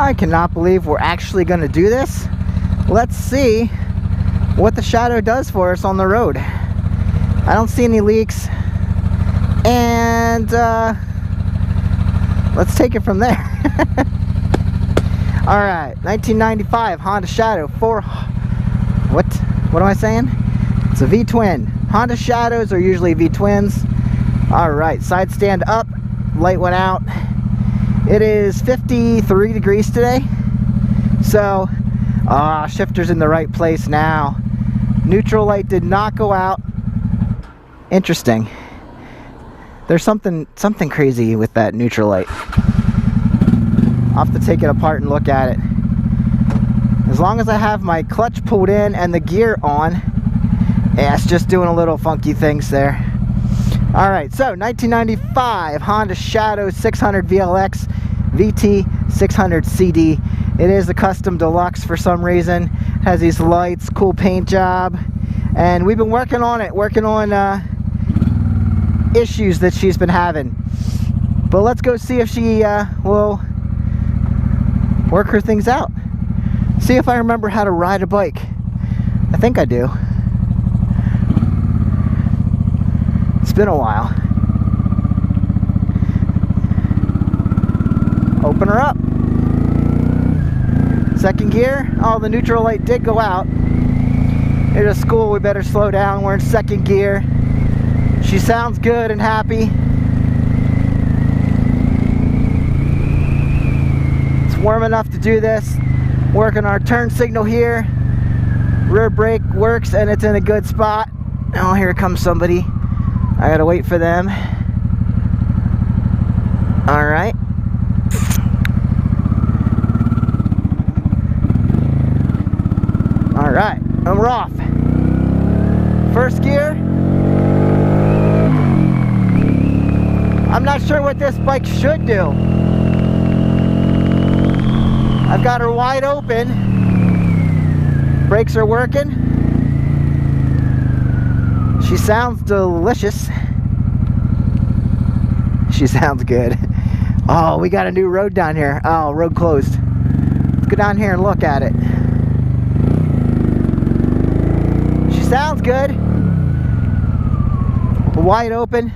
I cannot believe we're actually going to do this. Let's see what the shadow does for us on the road. I don't see any leaks, and let's take it from there. Alright, 1995 Honda Shadow 4. What am I saying? It's a V-twin. Honda Shadows are usually V-twins. Alright, side stand up, light went out. It is 53 degrees today, so shifter's in the right place now. Neutral light did not go out. Interesting. There's something crazy with that neutral light. I'll have to take it apart and look at it. As long as I have my clutch pulled in and the gear on, yeah, it's just doing a little funky things there. Alright, so 1995 Honda Shadow 600 VLX VT600CD. It is a custom deluxe for some reason. Has these lights, cool paint job, and we've been working on it, issues that she's been having. But let's go see if she will work her things out. See if I remember how to ride a bike. I think I do. It's been a while. Open her up. Second gear. Oh, the neutral light did go out. It's a school, we better slow down. We're in second gear. She sounds good and happy. It's warm enough to do this. Working our turn signal here. Rear brake works and it's in a good spot. Oh, here comes somebody. I gotta wait for them. Alright. Alright, and we're off. First gear. I'm not sure what this bike should do. I've got her wide open. Brakes are working. She sounds delicious. She sounds good. Oh, we got a new road down here. Oh, road closed. Let's go down here and look at it. She sounds good. Wide open.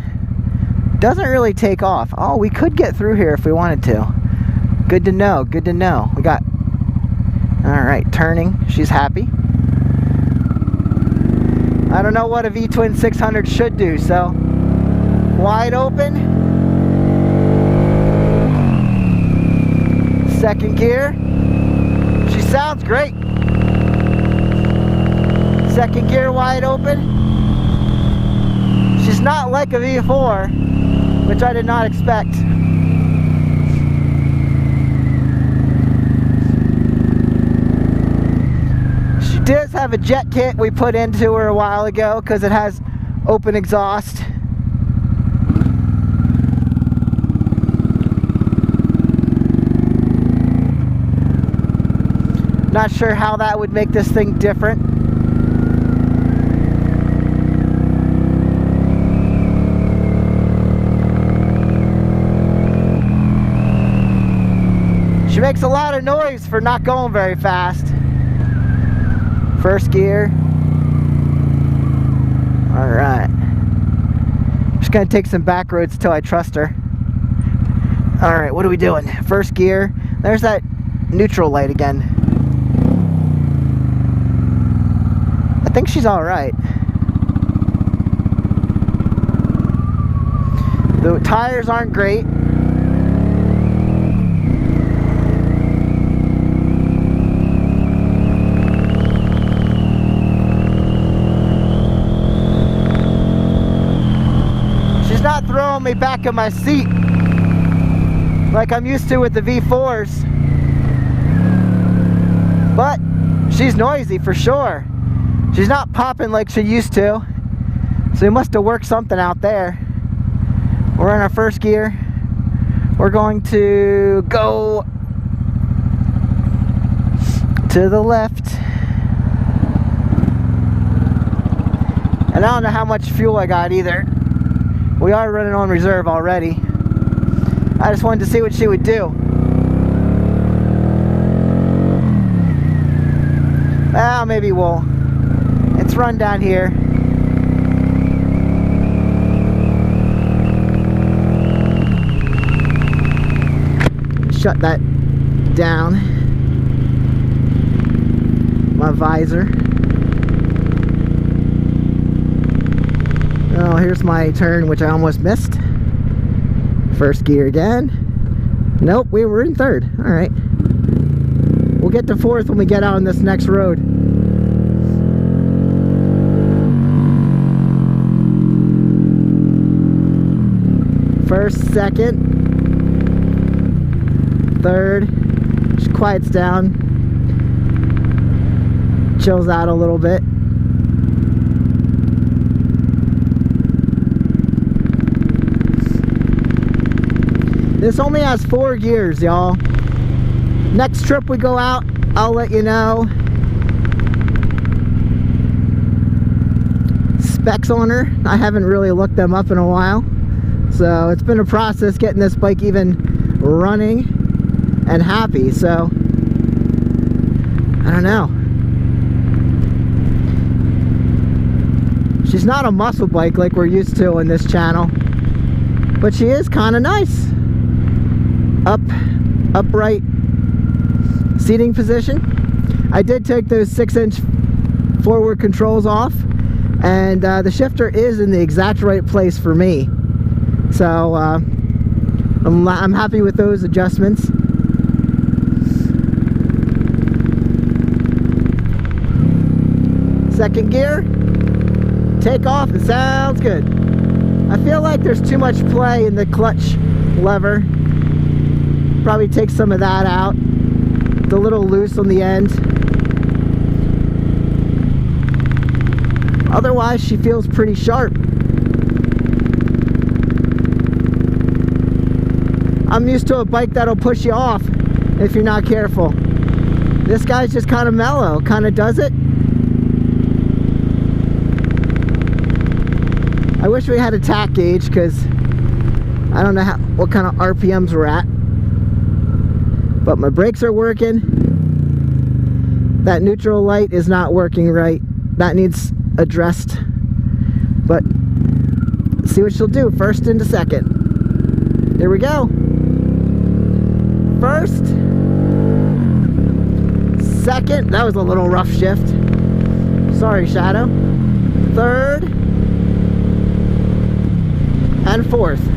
Doesn't really take off. Oh, we could get through here if we wanted to. Good to know, good to know. We got, alright, turning. She's happy. I don't know what a V-twin 600 should do, so wide open. Second gear. She sounds great. Second gear wide open. She's not like a V4, which I did not expect. She does have a jet kit we put into her a while ago because it has open exhaust. Not sure how that would make this thing different. She makes a lot of noise for not going very fast. First gear. Alright. Just gonna take some back roads till I trust her. Alright, what are we doing? First gear. There's that neutral light again. I think she's alright. The tires aren't great. Not throwing me back in my seat like I'm used to with the V4s, but she's noisy for sure. She's not popping like she used to, so we must have worked something out there. We're in our first gear. We're going to go to the left, and I don't know how much fuel I got either. We are running on reserve already. I just wanted to see what she would do. Well, maybe we'll, it's run down here. Shut that down. My visor. Oh, here's my turn, which I almost missed. First gear again. Nope, we were in third. All right. We'll get to fourth when we get out on this next road. First, second, third. She quiets down, chills out a little bit. This only has 4 gears, y'all. Next trip we go out, I'll let you know. Specs on her, I haven't really looked them up in a while. So it's been a process getting this bike even running and happy, so I don't know. She's not a muscle bike like we're used to on this channel, but she is kind of nice. Upright seating position. I did take those 6-inch forward controls off, and the shifter is in the exact right place for me. So I'm happy with those adjustments. Second gear, take off, it sounds good. I feel like there's too much play in the clutch lever. Probably take some of that out. It's a little loose on the end. Otherwise, she feels pretty sharp. I'm used to a bike that'll push you off if you're not careful. This guy's just kind of mellow, kind of does it. I wish we had a tack gauge, because I don't know what kind of RPMs we're at. But my brakes are working. That neutral light is not working right. That needs addressed. But let's see what she'll do. First into second. Here we go. First. Second. That was a little rough shift. Sorry, Shadow. Third. And fourth.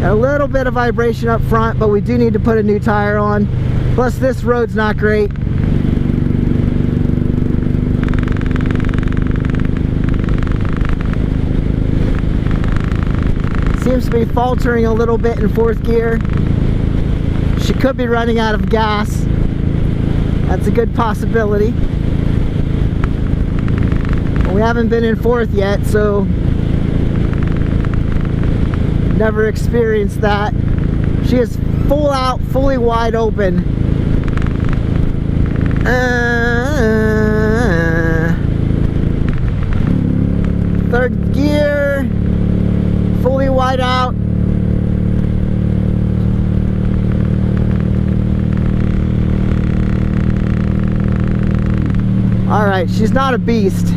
A little bit of vibration up front, but we do need to put a new tire on. Plus, this road's not great. Seems to be faltering a little bit in fourth gear. She could be running out of gas. That's a good possibility. We haven't been in fourth yet, so never experienced that. She is full out, fully wide open. Third gear, fully wide out. Alright, she's not a beast.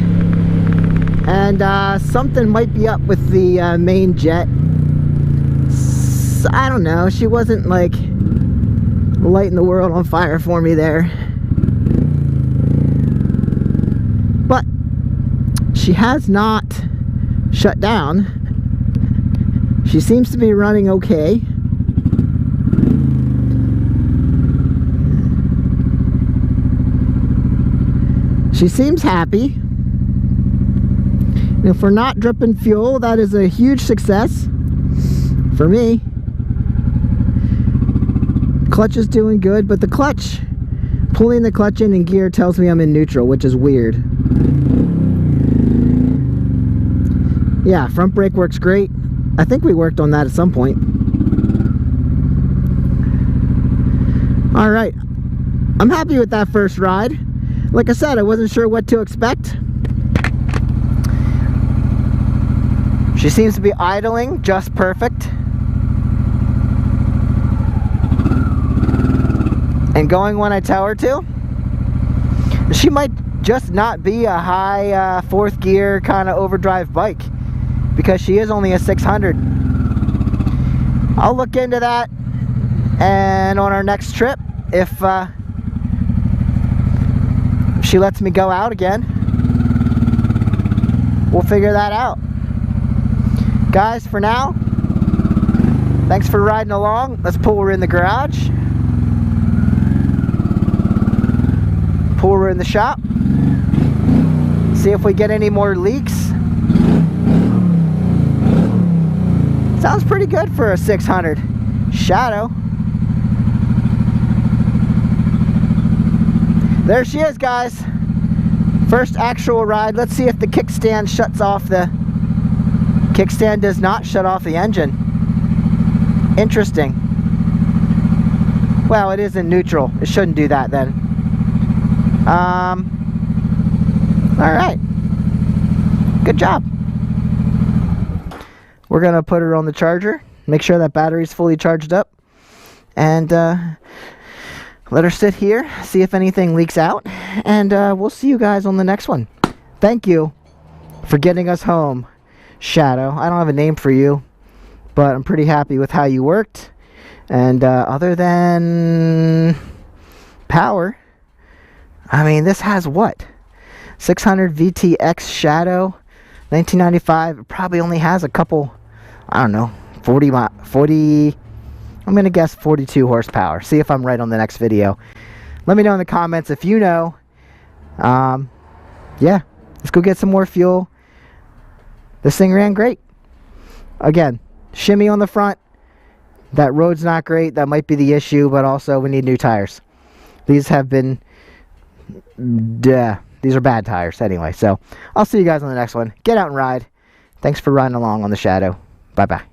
And something might be up with the main jet. I don't know, she wasn't like lighting the world on fire for me there. But she has not shut down. She seems to be running okay. She seems happy. And if we're not dripping fuel, that is a huge success for me. Clutch is doing good, but the clutch, pulling the clutch in gear tells me I'm in neutral, which is weird. Yeah, front brake works great. I think we worked on that at some point. Alright, I'm happy with that first ride. Like I said, I wasn't sure what to expect. She seems to be idling just perfect. and going when I tell her to. She might just not be a high fourth gear kind of overdrive bike, because she is only a 600. I'll look into that, and on our next trip, if she lets me go out again, we'll figure that out. Guys, for now, thanks for riding along. Let's pull her in the garage, pull her in the shop, see if we get any more leaks. Sounds pretty good for a 600 Shadow. There she is, guys. First actual ride. Let's see if the kickstand shuts off. The kickstand does not shut off the engine. Interesting. Well, it is in neutral. It shouldn't do that then. Alright. Good job. We're going to put her on the charger. Make sure that battery's fully charged up. And let her sit here. See if anything leaks out. And we'll see you guys on the next one. Thank you for getting us home, Shadow. I don't have a name for you, but I'm pretty happy with how you worked. And other than power, I mean, this has what? 600 VTX Shadow, 1995. It probably only has a couple, I don't know, 40, I'm going to guess 42 horsepower. See if I'm right on the next video. Let me know in the comments if you know. Yeah, let's go get some more fuel. This thing ran great. Again, shimmy on the front. That road's not great. That might be the issue, but also we need new tires. These have been, these are bad tires anyway. So I'll see you guys on the next one. Get out and ride. Thanks for riding along on the Shadow. Bye-bye.